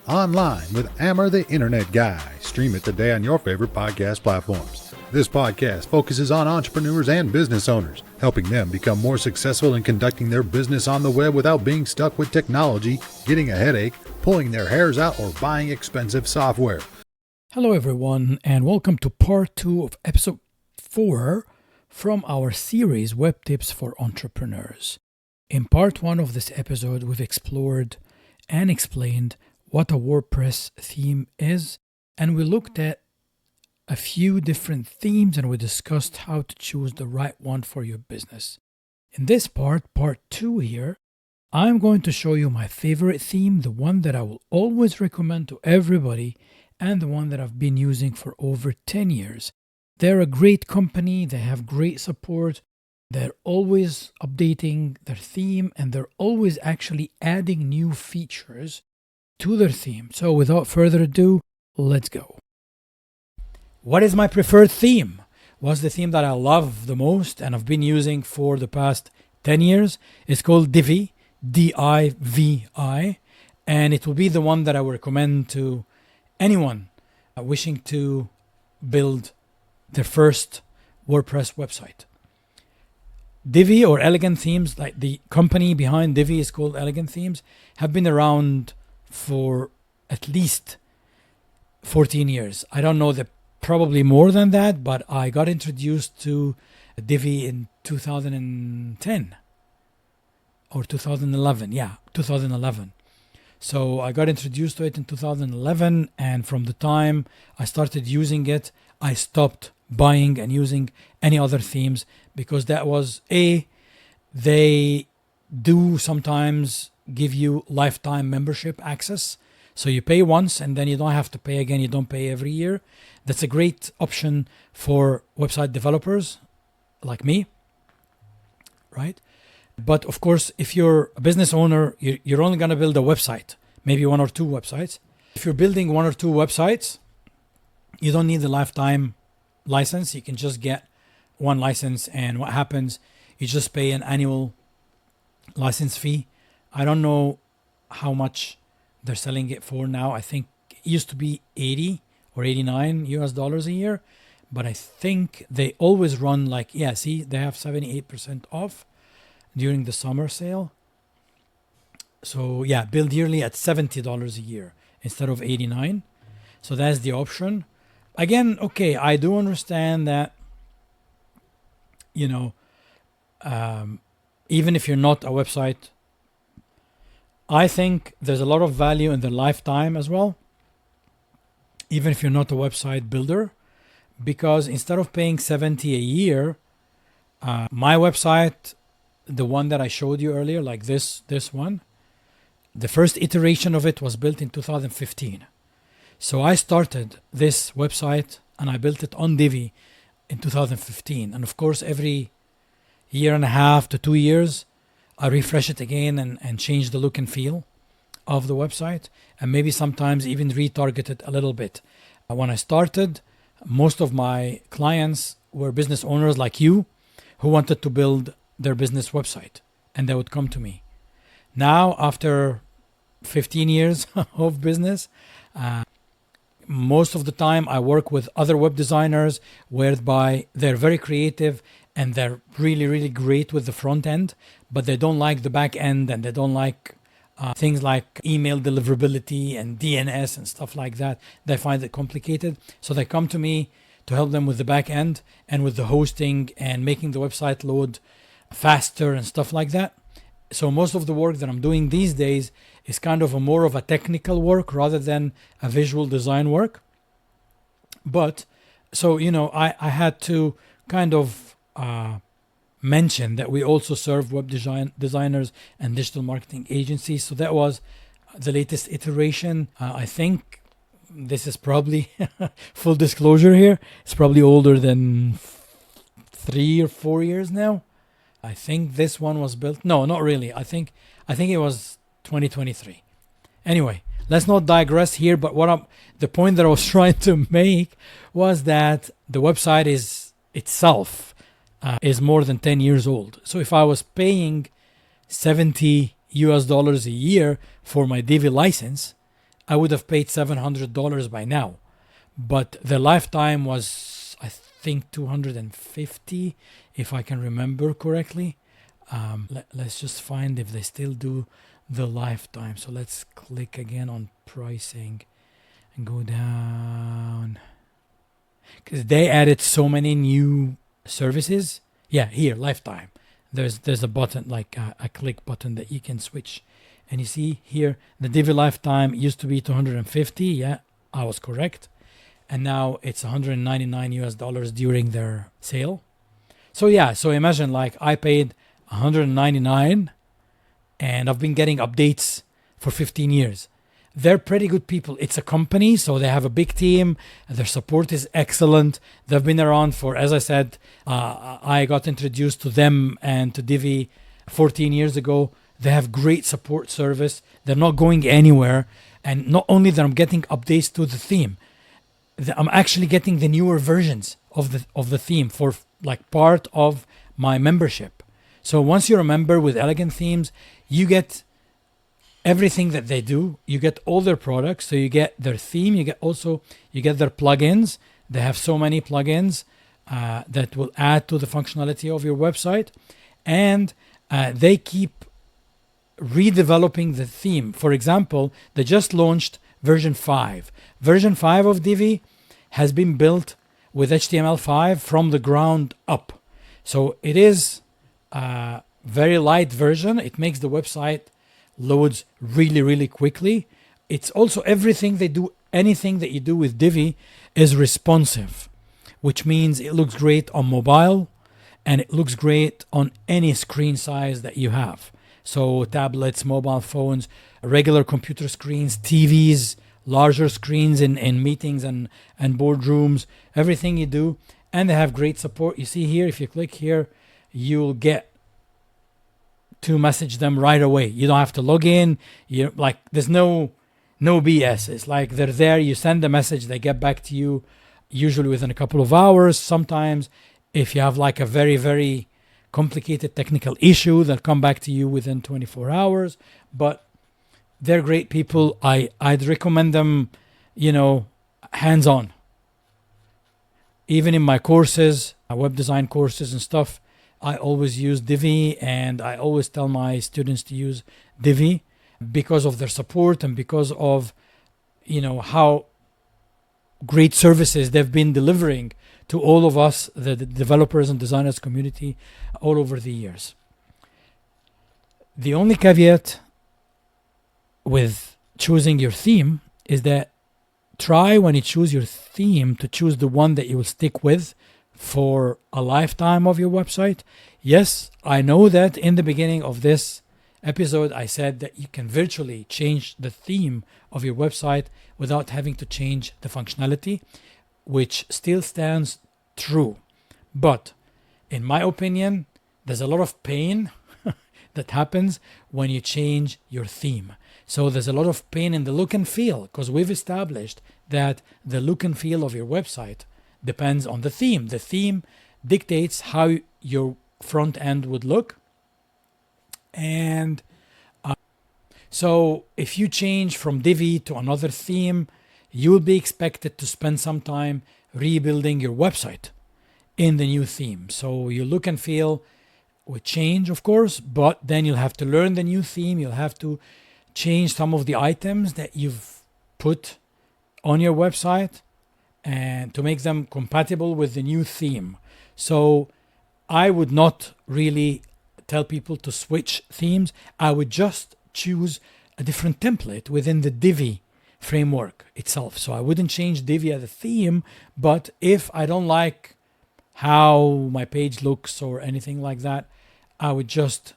online with Ammer the Internet Guy. Stream it today on your favorite podcast platforms. This podcast focuses on entrepreneurs and business owners, helping them become more successful in conducting their business on the web without being stuck with technology, getting a headache, pulling their hairs out, or buying expensive software. Hello everyone, and welcome to part 2 of episode 4 from our series Web Tips for Entrepreneurs. In part 1 of this episode, we've explored and explained what a WordPress theme is, and we looked at a few different themes and we discussed how to choose the right one for your business. In this part 2 here, I'm going to show you my favorite theme, the one that I will always recommend to everybody, and the one that I've been using for over 10 years. They're a great company, they have great support, they're always updating their theme, and they're always actually adding new features to their theme. So without further ado, let's go. What is my preferred theme? What's the theme that I love the most and I've been using for the past 10 years? It's called Divi, D-I-V-I, and it will be the one that I would recommend to anyone wishing to build their first WordPress website. Divi, or Elegant Themes, like the company behind Divi is called Elegant Themes, have been around for at least 14 years. I don't know, probably more than that, but I got introduced to Divi in 2010 or 2011. Yeah, 2011. So I got introduced to it in 2011, and from the time I started using it, I stopped buying and using any other themes, because that was they do sometimes give you lifetime membership access. So you pay once and then you don't have to pay again. You don't pay every year. That's a great option for website developers like me, right? But of course, if you're a business owner, you're only going to build a website, maybe 1 or 2 websites. If you're building 1 or 2 websites, you don't need the lifetime license. You can just get 1 license, and what happens, you just pay an annual license fee. I don't know how much they're selling it for now. I think it used to be 80 or 89 US dollars a year, but I think they always run like, they have 78% off during the summer sale. So build yearly at $70 a year instead of 89. So that's the option. Again, okay, I do understand that, even if you're not a website, I think there's a lot of value in the lifetime as well, even if you're not a website builder, because instead of paying $70 a year, my website, the one that I showed you earlier, like this one, the first iteration of it was built in 2015. So I started this website and I built it on Divi in 2015. And of course, every year and a half to 2 years, I refresh it again and change the look and feel of the website, and maybe sometimes even retarget it a little bit. When I started, most of my clients were business owners like you who wanted to build their business website, and they would come to me. Now, after 15 years of business, most of the time I work with other web designers whereby they're very creative and they're really, really great with the front end, but they don't like the back end, and they don't like things like email deliverability and DNS and stuff like that. They find it complicated. So they come to me to help them with the back end and with the hosting and making the website load faster and stuff like that. So most of the work that I'm doing these days is kind of more of a technical work rather than a visual design work. But so, I had to kind of mention that we also serve web designers and digital marketing agencies. So that was the latest iteration. I think this is probably full disclosure here. It's probably older than 3 or 4 years now. I think this one was built. No, not really. I think it was 2023. Anyway, let's not digress here. But the point that I was trying to make was that the website is itself is more than 10 years old. So if I was paying $70 a year for my Divi license, I would have paid $700 by now. But the lifetime was, I think, $250, if I can remember correctly. Let's just find if they still do the lifetime. So let's click again on pricing and go down, because they added so many new services. Yeah, here, lifetime. There's a button, like a click button that you can switch. And you see here, the Divi lifetime used to be $250. Yeah, I was correct. And now it's $199 during their sale. So yeah, so imagine like I paid $199 and I've been getting updates for 15 years. They're pretty good people. It's a company, so they have a big team. Their support is excellent. They've been around for, as I said, I got introduced to them and to Divi 14 years ago. They have great support service. They're not going anywhere. And not only that, I'm getting updates to the theme, I'm actually getting the newer versions of the theme for like part of my membership. So once you're a member with Elegant Themes, you get everything that they do. You get all their products. So you get their theme. You get their plugins. They have so many plugins that will add to the functionality of your website, and they keep redeveloping the theme. For example, they just launched version 5. Version 5 of Divi has been built with HTML5 from the ground up. So it is a very light version. It makes the website loads really, really quickly. It's also everything they do, anything that you do with Divi is responsive, which means it looks great on mobile and it looks great on any screen size that you have. So tablets, mobile phones, regular computer screens, TVs, larger screens in meetings and boardrooms, everything you do. And they have great support. You see here, if you click here, you'll get to message them right away. You don't have to log in. You like, there's no BS. It's like they're there. You send a message, they get back to you usually within a couple of hours. Sometimes if you have like a very, very complicated technical issue, they'll come back to you within 24 hours. But they're great people. I'd recommend them, hands-on. Even in my courses, my web design courses and stuff, I always use Divi, and I always tell my students to use Divi because of their support and because of, how great services they've been delivering to all of us, the developers and designers community, all over the years. The only caveat with choosing your theme is that try, when you choose your theme, to choose the one that you will stick with for a lifetime of your website. Yes, I know that in the beginning of this episode, I said that you can virtually change the theme of your website without having to change the functionality, which still stands true. But in my opinion, there's a lot of pain that happens when you change your theme. So there's a lot of pain in the look and feel, because we've established that the look and feel of your website depends on the theme. The theme dictates how your front end would look. And so if you change from Divi to another theme, you will be expected to spend some time rebuilding your website in the new theme. So your look and feel will change, of course, but then you'll have to learn the new theme. You'll have to change some of the items that you've put on your website and to make them compatible with the new theme. So I would not really tell people to switch themes. I would just choose a different template within the Divi framework itself. So I wouldn't change Divi as a theme, but if I don't like how my page looks or anything like that, I would just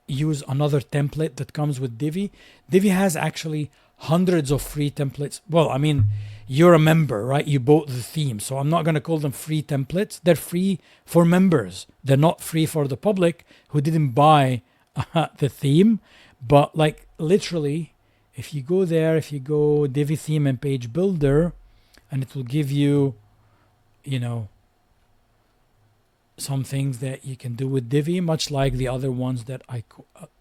use another template that comes with Divi. Divi has actually hundreds of free templates. Well, I mean, you're a member, right? You bought the theme. So I'm not going to call them free templates. They're free for members. They're not free for the public who didn't buy the theme. But like literally, if you go there, if you go Divi theme and page builder, and it will give you, some things that you can do with Divi, much like the other ones that I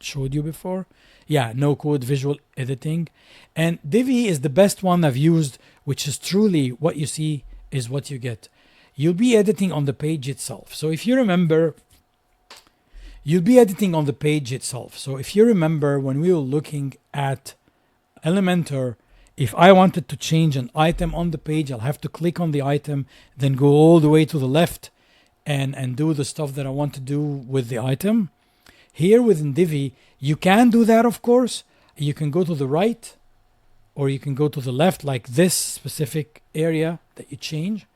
showed you before. Yeah, no code visual editing. And Divi is the best one I've used, which is truly what you see is what you get. You'll be editing on the page itself. So if you remember, you'll be editing on the page itself. So if you remember when we were looking at Elementor, if I wanted to change an item on the page, I'll have to click on the item, then go all the way to the left and do the stuff that I want to do with the item. Here within Divi, you can do that, of course. You can go to the right or you can go to the left, like this specific area that you change,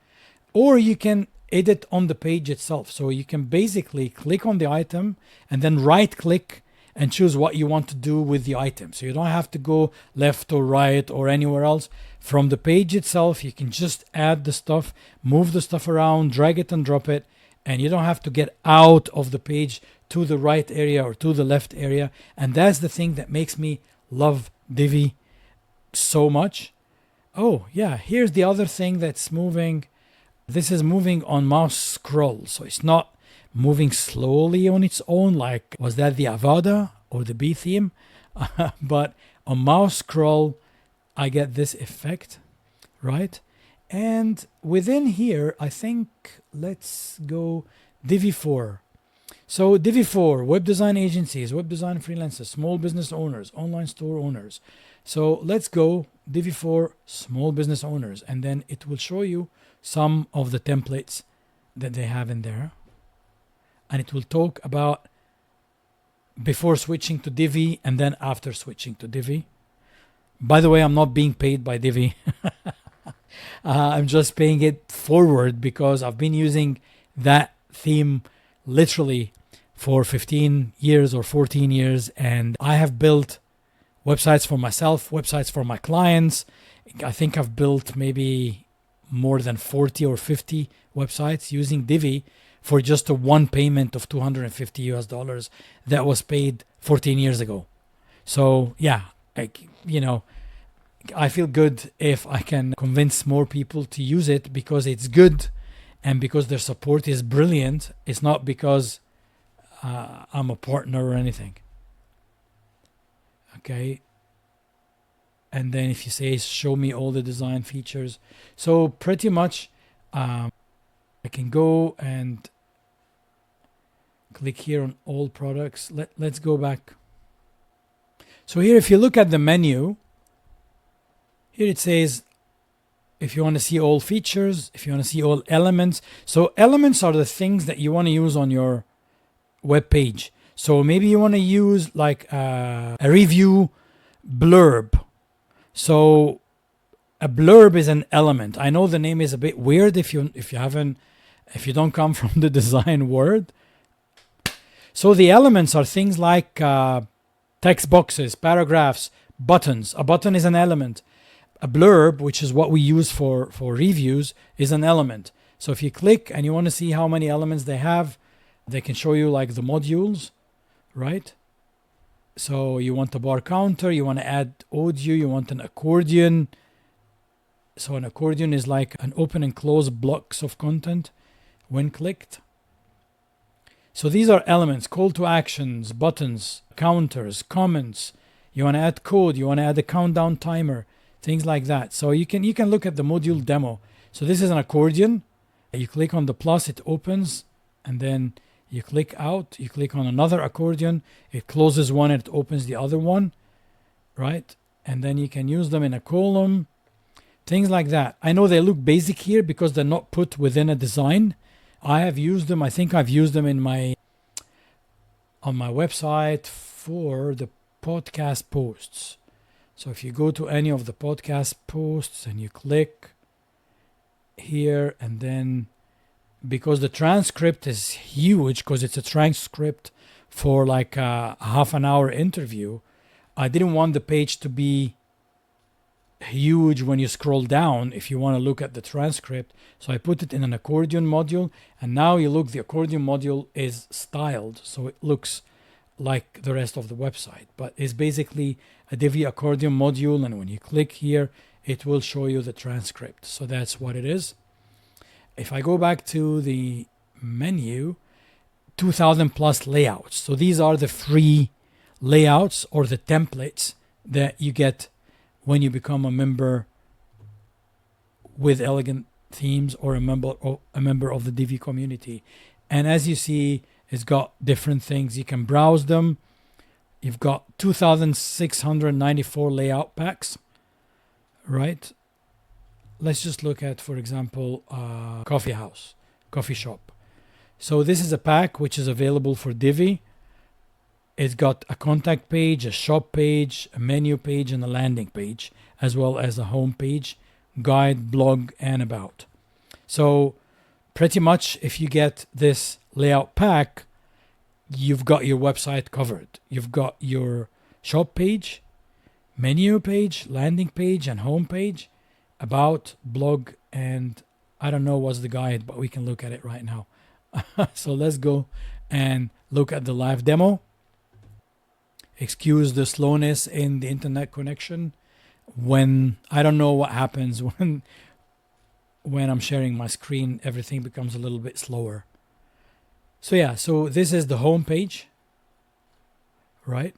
or you can edit on the page itself. So you can basically click on the item and then right click and choose what you want to do with the item. So you don't have to go left or right or anywhere else. From the page itself, you can just add the stuff, move the stuff around, drag it and drop it, and you don't have to get out of the page to the right area or to the left area. And that's the thing that makes me love Divi so much. Oh yeah, here's the other thing that's moving. This is moving on mouse scroll. So it's not moving slowly on its own, like was that the Avada or the B theme? But on mouse scroll, I get this effect, right? And within here, I think, let's go Divi 4. So Divi 4, web design agencies, web design freelancers, small business owners, online store owners. So let's go Divi 4, small business owners, and then it will show you some of the templates that they have in there. And it will talk about before switching to Divi and then after switching to Divi. By the way, I'm not being paid by Divi. I'm just paying it forward because I've been using that theme literally for 15 years or 14 years. And I have built websites for myself, websites for my clients. I think I've built maybe more than 40 or 50 websites using Divi for just a one payment of $250 that was paid 14 years ago. So yeah, I feel good if I can convince more people to use it because it's good and because their support is brilliant. It's not because I'm a partner or anything. Okay. And then if you say, show me all the design features. So pretty much I can go and click here on all products. Let's go back. So here, if you look at the menu, here it says, if you want to see all features, if you want to see all elements. So elements are the things that you want to use on your web page. So maybe you want to use like a review blurb. So a blurb is an element. I know the name is a bit weird if you don't come from the design world. So the elements are things like text boxes, paragraphs, buttons. A button is an element. A blurb, which is what we use for reviews, is an element. So if you click and you want to see how many elements they have, they can show you like the modules, right? So you want a bar counter, you want to add audio, you want an accordion. So an accordion is like an open and close blocks of content when clicked. So these are elements, call to actions, buttons, counters, comments. You want to add code, you want to add a countdown timer, things like that. So you can look at the module demo. So this is an accordion. You click on the plus, it opens, and then you click out, you click on another accordion, it closes one and it opens the other one, right? And then you can use them in a column, things like that. I know they look basic here because they're not put within a design. I have used them. I think I've used them on my website for the podcast posts. So if you go to any of the podcast posts and you click here, and then because the transcript is huge, because it's a transcript for like a half an hour interview, I didn't want the page to be huge when you scroll down if you want to look at the transcript. So I put it in an accordion module, and now you look, the accordion module is styled so it looks like the rest of the website, but it's basically a Divi accordion module, and when you click here it will show you the transcript. So that's what it is. If I go back to the menu, 2000 plus layouts. So these are the free layouts or the templates that you get when you become a member with Elegant Themes or a member of the Divi community. And as you see, it's got different things. You can browse them. You've got 2,694 layout packs, right? Let's just look at, for example, coffee house, coffee shop. So this is a pack which is available for Divi. It's got a contact page, a shop page, a menu page, and a landing page, as well as a home page, guide, blog, and about. So pretty much if you get this layout pack, you've got your website covered. You've got your shop page, menu page, landing page, and home page, about, blog, and I don't know what's the guide, but we can look at it right now. So let's go and look at the live demo. Excuse the slowness in the internet connection. When I don't know what happens when I'm sharing my screen, everything becomes a little bit slower. So yeah, so this is the home page, right?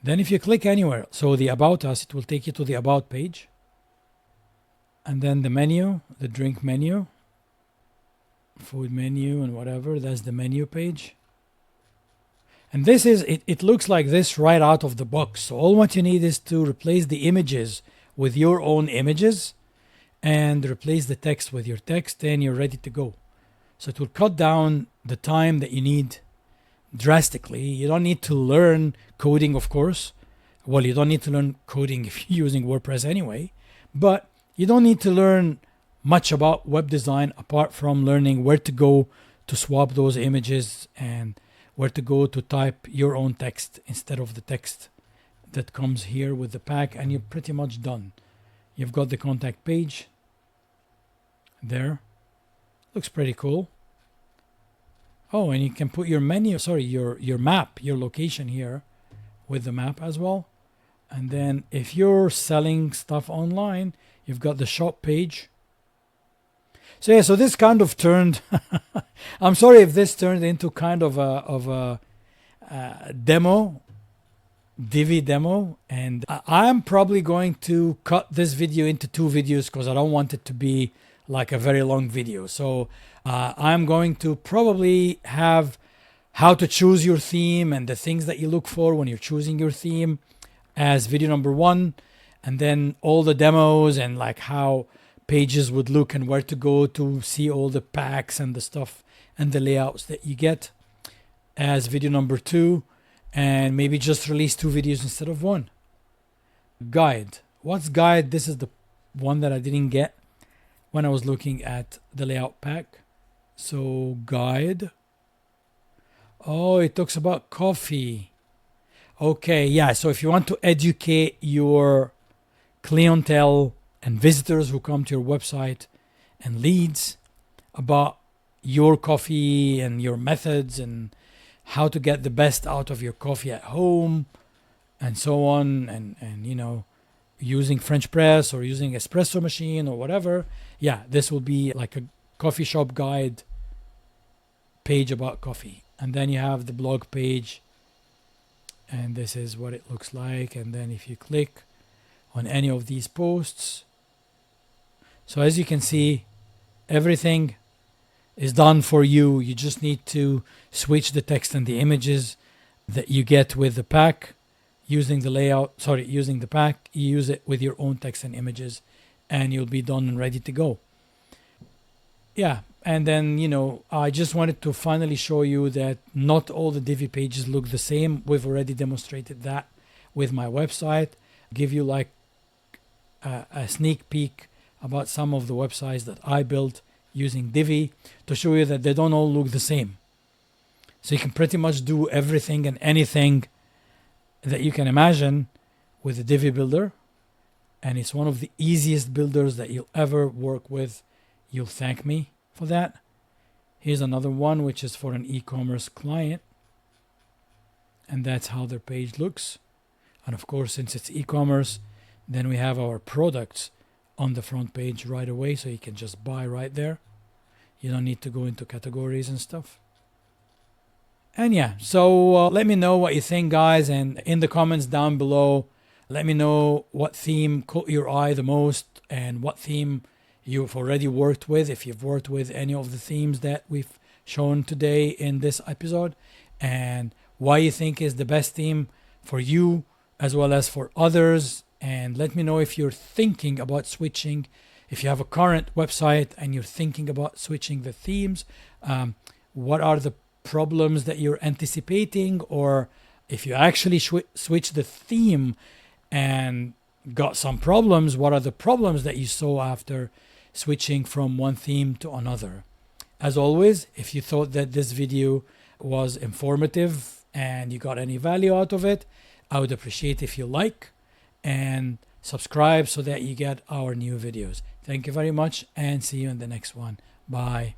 Then if you click anywhere, so the About Us, it will take you to the About page. And then the menu, the drink menu, food menu, and whatever, that's the menu page. And this is, it looks like this right out of the box. So all what you need is to replace the images with your own images and replace the text with your text, and you're ready to go. So it will cut down the time that you need drastically. You don't need to learn coding, of course. Well, you don't need to learn coding if you're using WordPress anyway, but you don't need to learn much about web design apart from learning where to go to swap those images and where to go to type your own text instead of the text that comes here with the pack, and you're pretty much done. You've got the contact page there. Looks pretty cool. Oh, and you can put your menu, your map, your location here with the map as well. And then if you're selling stuff online, you've got the shop page. So yeah, so this kind of turned, I'm sorry if this turned into kind of a demo, Divi demo. And I'm probably going to cut this video into 2 videos because I don't want it to be like a very long video. So I'm going to probably have how to choose your theme and the things that you look for when you're choosing your theme as video number 1. And then all the demos and like how pages would look and where to go to see all the packs and the stuff and the layouts that you get as video number 2, and maybe just release 2 videos instead of 1. Guide. What's guide? This is the one that I didn't get when I was looking at the layout pack. So guide. Oh, it talks about coffee. Okay, yeah. So if you want to educate your clientele and visitors who come to your website and leads about your coffee and your methods and how to get the best out of your coffee at home and so on, and you know, using French press or using espresso machine or whatever, yeah, this will be like a coffee shop guide page about coffee. And then you have the blog page, and this is what it looks like. And then if you click on any of these posts, so as you can see, everything is done for you. You just need to switch the text and the images that you get with the pack using the using the pack. You use it with your own text and images, and you'll be done and ready to go. Yeah, and then, you know, I just wanted to finally show you that not all the Divi pages look the same. We've already demonstrated that with my website. Give you like a sneak peek about some of the websites that I built using Divi to show you that they don't all look the same. So you can pretty much do everything and anything that you can imagine with the Divi builder. And it's one of the easiest builders that you'll ever work with. You'll thank me for that. Here's another one, which is for an e-commerce client. And that's how their page looks. And of course, since it's e-commerce, then we have our products on the front page right away, so you can just buy right there. You don't need to go into categories and stuff. And yeah, so let me know what you think, guys, and in the comments down below, let me know what theme caught your eye the most and what theme you've already worked with, if you've worked with any of the themes that we've shown today in this episode, and why you think is the best theme for you as well as for others. And let me know if you're thinking about switching, if you have a current website and you're thinking about switching the themes, what are the problems that you're anticipating, or if you actually switch the theme and got some problems, what are the problems that you saw after switching from one theme to another. As always, if you thought that this video was informative and you got any value out of it, I would appreciate if you like and subscribe so that you get our new videos. Thank you very much and see you in the next one. Bye.